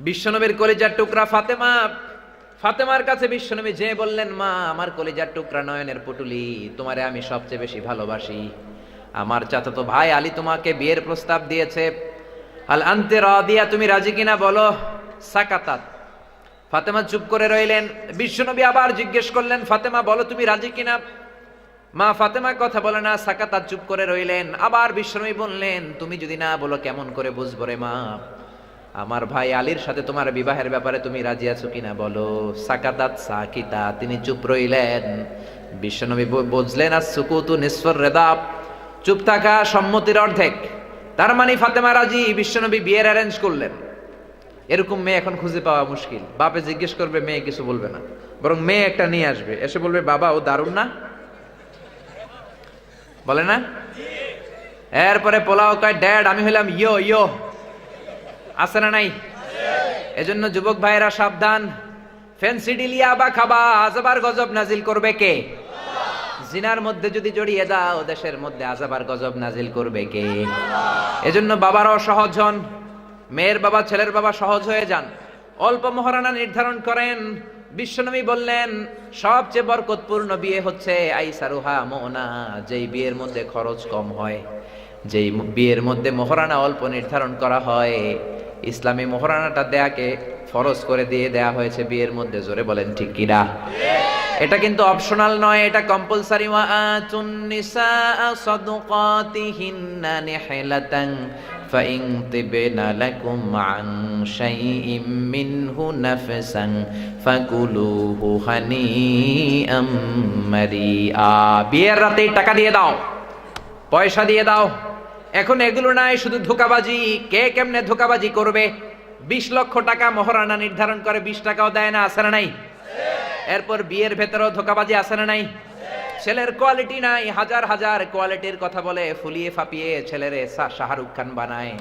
বিশ্বনবীর কলিজার টুকরা ফাতেমা, ফাতেমার কাছে বিশ্বনবী যে বললেন, মা আমার কলিজার টুকরা নয়নের পুটুলি, তোমারে আমি সবচেয়ে বেশি ভালোবাসি। আমার চাচাতো ভাই আলী তোমাকে বিয়ের প্রস্তাব দিয়েছে, আল আনতে রাদিয়া, তুমি রাজি কিনা বলো। সাকাতাত, ফাতেমা চুপ করে রইলেন। বিশ্বনবী আবার জিজ্ঞেস করলেন, ফাতেমা বলো তুমি রাজি কিনা। মা ফাতেমা কথা বলে না, সাকাতাত, চুপ করে রইলেন। আবার বিশ্বনবী বললেন, তুমি যদি না বলো কেমন করে বুঝবো রে মা, আমার ভাই আলীর সাথে তোমার বিবাহের ব্যাপারে তুমি রাজি আছো কিনা বলো। সাকাতাত সাকিতা, তিনি চুপ রইলেন। বিশ্বনবী বুঝলেন আর সুকুতু নিসফর রেদাব, চুপ থাকা সম্মতির অর্ধেক। তার মানে ফাতেমা রাজি। বিশ্বনবী বিয়ের অ্যারেঞ্জ করলেন। এরকম মেয়ে এখন খুঁজে পাওয়া মুশকিল। বাপে জিজ্ঞেস করবে, মেয়ে কিছু বলবে না, বরং মেয়ে একটা নিয়ে আসবে, এসে বলবে বাবা ও দারুণ না, বলে না। এরপরে পোলাও কয়, ড্যাড আমি হইলাম ইয়ো ইয়ো, আছে না নাই? এজন্য যুবক ভাইয়েরা সাবধান, ফ্যান্সি ডিলিয়া বা খাবা, আযাবার গজব নাজিল করবে কে? জিনার মধ্যে যদি জড়িয়ে দাও, দেশের মধ্যে আযাবার গজব নাজিল করবে কে? এজন্য বাবারাও সহজ হন, মেয়ের বাবা ছেলের বাবা সহজ হয়ে যান, অল্প মহারানা নির্ধারণ করেন। বিশ্বনবী বললেন, সবচেয়ে বরকতপূর্ণ বিয়ে হচ্ছে আইসারুহা মুনা, যেই বিয়ের মধ্যে খরচ কম হয়, যেই বিয়ের মধ্যে মহারানা অল্প নির্ধারণ করা হয়। ইসলামী মহারানাটা দেয়াকে ফরজ করে দিয়ে দেয়া হয়েছে বিয়ের মধ্যে। জোরে বলেন ঠিক কিনা? এটা কিন্তু অপশনাল নয়, এটা কম্পালসারি। ওয়া আতুন নিসা সাদকাতিহিন্না নিহলাতান ফাইন তিবনা লাকুম আন শাইইম মিনহু নাফসান ফাকুলুহু হানিআম মারিআ। বিয়ের রাতে টাকা দিয়ে দাও, পয়সা দিয়ে দাও। এখন এগুলো নাই, শুধু ধোঁকাবাজি। কে কেমনে ধোঁকাবাজি করবে? 20 লক্ষ টাকা মহারানা নির্ধারণ করে, 20 টাকাও দেয় না, আছে না নাই? এরপর বিয়ের ভেতরেও ধোঁকাবাজি, আছে না নাই? ছেলের কোয়ালিটি নাই, হাজার হাজার কোয়ালিটির কথা বলে, ফুলিয়ে ফাপিয়ে ছেলেরে শাহরুখ খান বানায়,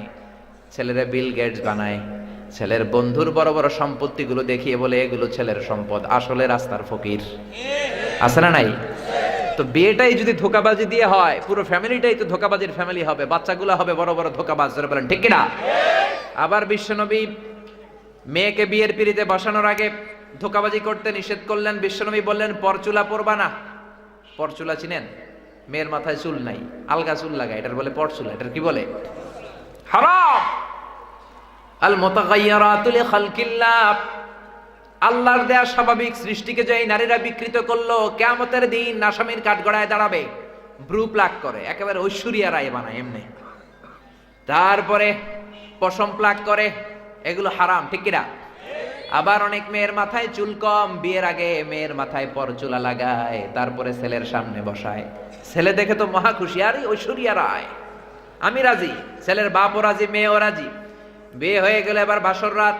ছেলেরে বিল গেটস বানায়, ছেলের বন্ধুর বড় বড় সম্পত্তিগুলো দেখিয়ে বলে এগুলো ছেলের সম্পদ, আসলে রাস্তার ফকির, আছে না নাই? তো বিয়েটাই যদি ধোঁকাবাজি দিয়ে হয়, পুরো ফ্যামিলিটাই তো ধোঁকাবাজির ফ্যামিলি হবে, বাচ্চাগুলো হবে বড় বড় ধোঁকাবাজ। বলেন ঠিক কিনা? আবার বিশ্বনবী মেয়েকে বিয়ের পিঁড়িতে বসানোর আগে ধোঁকাবাজি করতে নিষেধ করলেন। বিশ্বনবী বললেন, পরচুলা পরবা না। পরচুলা চিনেন? মেয়ের মাথায় চুল নাই, আলগা চুল লাগায়, এটার বলে পরচুলা। এটার কি বলে? হারাম। আল মুতাগায়্যিরাতু লিখালকিল্লাহ, আল্লাহর দেয়া স্বাভাবিক সৃষ্টিকে যে এই নারীরা বিকৃত করলো, কিয়ামতের দিন আসামির কাঠগড়ায় দাঁড়াবে, ব্রু প্লাক করে, একেবারে ঐশ্বরিয়া রায় বানায় এমনি, তারপরে পশম প্লাক করে, এগুলো হারাম, ঠিক কিনা? আবার অনেক মেয়ের মাথায় চুল কম, বিয়ের আগে মেয়ের মাথায় পরচুলা লাগায়, তারপরে ছেলের সামনে বসায়। ছেলে দেখে তো মহা খুশি, আরে ঐশ্বরিয়া রায়, আমি রাজি। ছেলের বাপও রাজি, মেয়েও রাজি। বিয়ে হয়ে গেলে এবার বাসর রাত,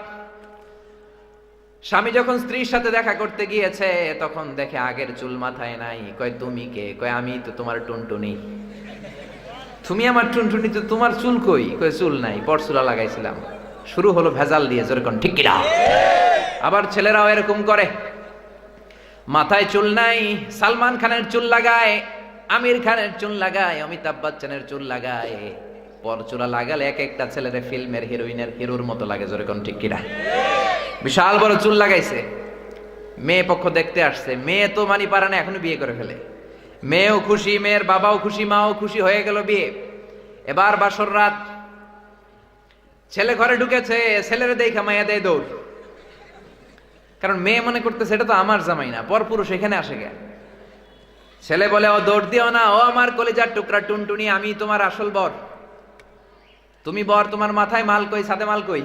স্বামী যখন স্ত্রীর সাথে দেখা করতে গিয়েছে, তখন দেখে আগের চুল মাথায় নাই। কয় তুমি কে? কয় আমি তো তোমার টুনটুনি। তুমি আমার টুনটুনি, তো তোমার চুল কই? কয় চুল নাই, পরচুলা লাগাইছিলাম। শুরু হলো ভেজাল দিয়ে, যেরকম ঠিক কিনা? আবার ছেলেরাও এরকম করে, মাথায় চুল নাই, সালমান খানের চুল লাগায়, আমির খানের চুল লাগায়, অমিতাভ বচ্চনের চুল লাগায়। পরচুলা লাগালে এক একটা ছেলের ফিল্মের হিরোইনের হিরোর মতো লাগে, যেরকম ঠিক কিনা? বিশাল বড় চুল লাগাইছে, মেয়ে পক্ষ দেখতে আসছে। মেয়ে তো মানি পারে না, এখনো বিয়ে করে ফেলে। মেয়েও খুশি, মেয়ের বাবাও খুশি, মাও খুশি, হয়ে গেল বিয়ে। এবার বাসর রাত, ছেলে ঘরে ঢুকেছে, ছেলেরে দেখা মাইয়া দেয় দৌড়, কারণ মেয়ে মনে করতেছে এটা তো আমার জামাই না, পরপুরুষ এখানে আসে গে। ছেলে বলে, ও দৌড় দিও না, ও আমার কলিজার টুকরা টুনটুনি, আমি তোমার আসল বর। তুমি বর, তোমার মাথায় মাল কই, ছাদে মাল কই?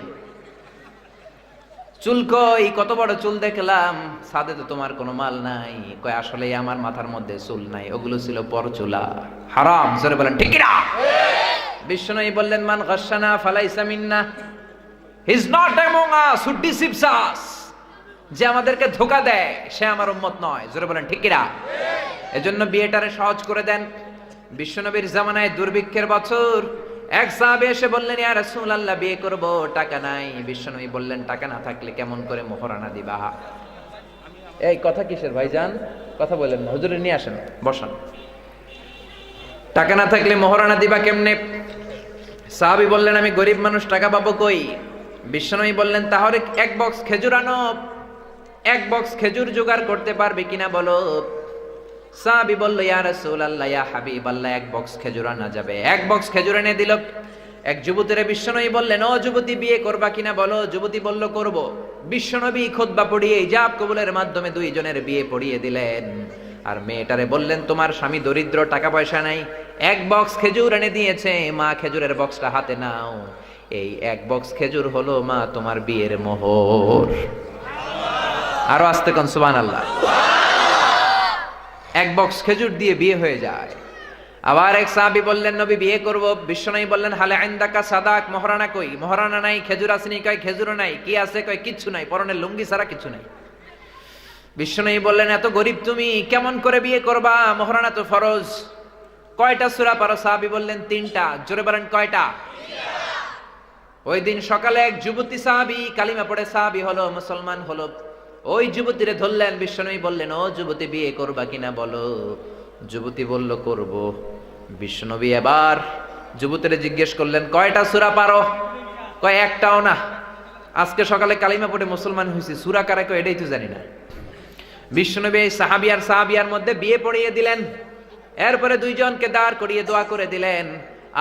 চুল কই? কত বড় চুল দেখলাম, ছাদে তো তোমার কোনো মাল নাই। কয় আসলে আমার মাথার মধ্যে চুল নাই, ওগুলো ছিল পরচুলা। হারাম। জোরে বলেন ঠিক কিনা? বিশ্বনবী বললেন, মান গাশশানা ফালাইসা মিন্না, he is not among us who deceives us, যে আমাদেরকে ধোঁকা দেয় সে আমার উম্মত নয়। জোরে বলেন ঠিক কিনা? এজন্য বিয়েটারে সহজ করে দেন। বিশ্বনবীর জামানায় দুর্ভিক্ষের বছর, এক সাহাবী এসে বললেন, ইয়া রাসূলুল্লাহ বিয়ে করব, টাকা নাই। বিশ্বনবী বললেন, টাকা না থাকলে কেমন করে মোহরানা দিবা? এই কথা কিসের ভাইজান? কথা বলেন না, হুজুরে নিয়ে আসেন, বসান। টাকা না থাকলে মোহরানা দিবা কেমনে? সাহাবী বললেন, আমি গরিব মানুষ, টাকা পাবো কই? বিশ্বনবী বললেন তাহলে এক বক্স খেজুর আনো, এক বক্স খেজুর জোগাড় করতে পারবে কিনা বলো। সাহাবী বলল ইয়া রাসূলুল্লাহ ইয়া হাবিবাল্লাহ, এক বক্স খেজুর আনা যাবে। এক বক্স খেজুর এনে দিল। এক যুবতীরে বিশ্বনবী বললেন ও যুবতী বিয়ে করবা কিনা বলো। যুবতী বলল করব। বিশ্বনবী খুতবা পড়িয়ে ইজাব কবুলের মাধ্যমে দুইজনের বিয়ে পড়িয়ে দিলেন। আর মেয়েটারে বললেন তোমার স্বামী দরিদ্র, টাকা পয়সা নাই, এক বক্স খেজুর এনে দিয়েছে, মা খেজুরের বক্সটা হাতে নাও। এই এক বক্স খেজুর হলো মা তোমার বিয়ের মোহর। আরো আস্তে কোন সুবহানাল্লাহ। এক বক্স খেজুর দিয়ে বিয়ে হয়ে যায়। আবার এক সাহাবী বললেন নবী বিয়ে করব। বিশ্বনবী বললেন হালে ইনদাকা সাদাক, মহরানা কই? মহরানা নাই। খেজুর আসেনি? কয় খেজুরও নাই। কি আছে? কয় কিচ্ছু নাই, পরনের লুঙ্গি ছাড়া কিছু নাই। বিশ্বনবী বললেন এত গরিব তুমি, কেমন করে বিয়ে করবা? মহরানা তো ফরজ। কয়টা সূরা পারো? সাহাবী বললেন 3টা। জোরে বলেন কয়টা? ওই দিন সকালে এক যুবতী সাহাবী কালিমা পড়ে সাহাবী হলো, মুসলমান হলো। ওই যুবতীরে ধরলেন। বিশ্বনবী বললেন ও যুবতী বিয়ে করবা কিনা বলো। যুবতী বলল করব। বিশ্বনবী এবার যুবতীরে জিজ্ঞেস করলেন কয়টা সূরা পারো? কয় একটাও না, আজকে সকালে কালিমা পড়ে মুসলমান হয়েছি, সূরা কারে কয় এটাই তো জানি না। বিশ্বনবী এই সাহাবিয়ার মধ্যে বিয়ে পড়িয়ে দিলেন। এরপরে দুইজনকে দাঁড় করিয়ে দোয়া করে দিলেন।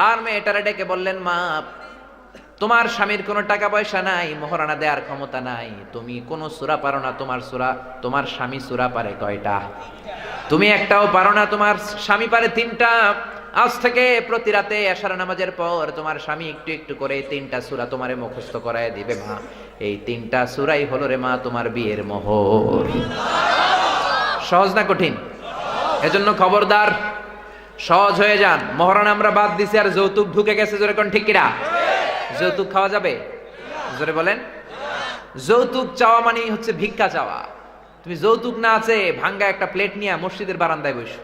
আর মেয়েটারে ডেকে বললেন মা তোমার স্বামীর কোনো টাকা পয়সা নাই, মহরানা দেওয়ার ক্ষমতা নাই, তুমি কোন সূরা পারো না, তোমার স্বামী সূরা পারে কয়টা? তুমি একটাও পারো না, তোমার স্বামী পারে 3টা। আজ থেকে প্রতি রাতে এশার নামাজের পর তোমার স্বামী একটু একটু করে 3টা সূরা তোমারে মুখস্থ করায় দিবে মা। এই 3টা সূরাই হলো রে মা তোমার বিয়ের মোহর। সহজ না কঠিন? এজন্য খবরদার, সহজ হয়ে যান। মহরানা আমরা বাদ দিছি আর যৌতুক ঢুকে গেছে। জোরে কোন ঠিক কিনা? যৌতুক খাওয়া যাবে? জোরে বলেন। যৌতুক চাওয়া মানে হচ্ছে ভিক্ষা চাওয়া। তুমি যৌতুক না আছে ভাঙ্গা একটা প্লেট নিয়ে মসজিদের বারান্দায় বসো।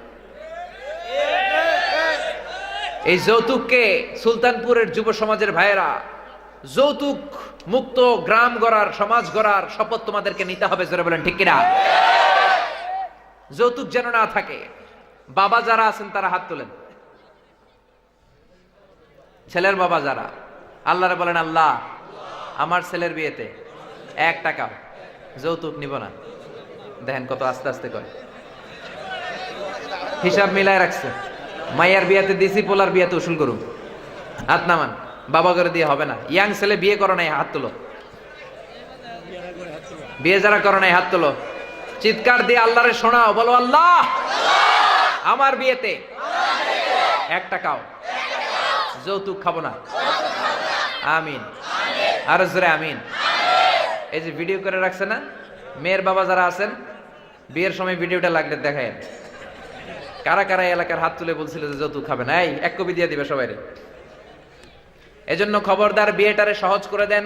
এই যৌতুককে সুলতানপুরের যুব সমাজের ভাইয়েরা, যৌতুক মুক্ত গ্রাম গড়ার, সমাজ গড়ার শপথ তোমাদেরকে নিতে হবে। জোরে বলেন ঠিক কিনা? যৌতুক যেন না থাকে। বাবা যারা আছেন তারা হাত তোলেন। ছেলের বাবা যারা, আল্লাহরে বলেন আল্লাহ আমার ছেলের বিয়েতে 1 টাকা যৌতুক নিব না। দেখেন কত আস্তে আস্তে করে হিসাব মিলায় রাখছে। মাইয়ার বিয়েতে দিছি, পোলার বিয়েতে উসুল করুন। হাত নামান। বাবা করে দিয়ে হবে না। ইয়াং ছেলে বিয়ে করো নাই, হাত তোলো। বিয়ে যারা করো নাই হাত তোলো। চিৎকার দিয়ে আল্লাহরে শোনাও, বলো আল্লাহ আমার বিয়েতে 1 টাকাও যৌতুক খাবো না। আমিন। আর জোরে আমিন। এই যে ভিডিও করে রাখছে না, মেয়ের বাবা যারা আছেন বিয়ের সময় ভিডিওটা লাগলে দেখায় কারা কারা এলাকার হাত তুলে বলছিল যে যৌতুক খাবে না। এই 1 কপি দিয়ে দিবে সবাই। এজন্য খবরদার বিয়েটারে সহজ করে দেন।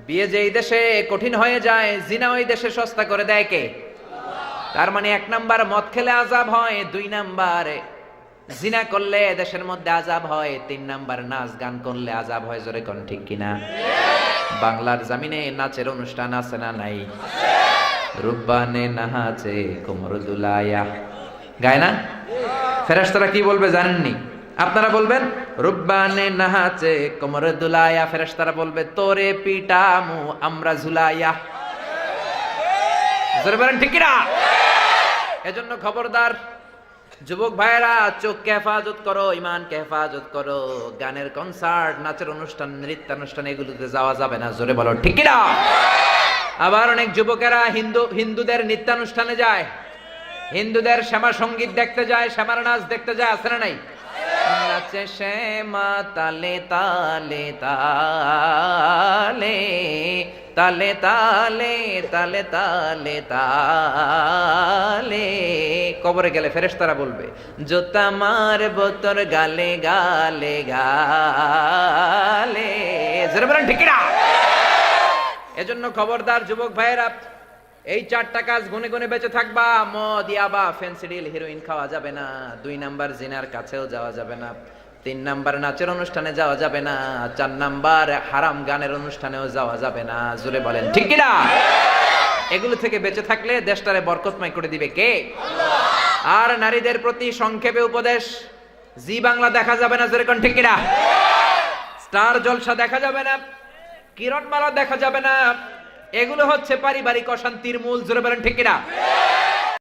বিয়ে যেই দেশে কঠিন হয়ে যায়, জিনা ওই দেশে সস্তা করে দেয় কে? তার মানে 1 নাম্বার মদ খেলে আযাব হয়, 2 নাম্বার জিনা করলে দেশের মধ্যে আযাব হয়, 3 নাম্বার নাচ গান করলে আযাব হয়। জোরে কোন ঠিক কিনা? বাংলার জমিনে নাচের অনুষ্ঠান আছে না নাই? রুব্বানে নাচে কোমর দুলায়া, গায় না? ফেরেশতারা কি বলবে জানেননি? আপনারা বলবেন রুব্বানে নাচে কোমর দুলায়া, ফেরেশতারা বলবে তোরে পিটামু আমরা ঝুলাইয়া। জোরে বলেন ঠিক কিনা? এজন্য খবরদার যুবক ভাইরা, চোখকে হেফাজত করো, ইমানকে হেফাজত করো। গানের কনসার্ট, নাচের অনুষ্ঠান, নৃত্যানুষ্ঠান এগুলোতে যাওয়া যাবে না। জোরে বলো ঠিক কিনা? আবার অনেক যুবকেরা হিন্দুদের নৃত্যানুষ্ঠানে যায়, হিন্দুদের শ্যামা সঙ্গীত দেখতে যায়, শ্যামার নাচ দেখতে যায়। আছে না নাই? নাচে শ্যামা তালে তালে তালে তালে তালে তালে তালে তালে। কবরে গেলে ফেরেশতারা বলবে জোতা মারবো তোর গালে গালে গালে। জোরে বলেন ঠিক কিনা? এজন্য খবরদার যুবক ভাইয়েরা, এই 4টা কাজ গুনে গুনে বেঁচে থাকবা। মদ, ইয়াবা, ফেন্সিডিল, হিরোইন খাওয়া যাবে না। 2 নাম্বার জিনার কাছেও যাওয়া যাবে না। 3 নাম্বার নাচের অনুষ্ঠানে যাওয়া যাবে না। 4 নাম্বার হারাম গানের অনুষ্ঠানেও যাওয়া যাবে না। জোরে বলেন ঠিক কিনা? এগুলো থেকে বেঁচে থাকলে দেশটারে বরকতময় করে দিবে কে? আল্লাহ। আর নারীদের প্রতি সংক্ষেপে উপদেশ, জি বাংলা দেখা যাবে না। জোরে কোন ঠিক কিনা? স্টার জলসা দেখা যাবে না। কিরণমালা দেখা যাবে না। এগুলো হচ্ছে পারিবারিক অশান্তির মূল। জোরে বলেন ঠিক কিনা?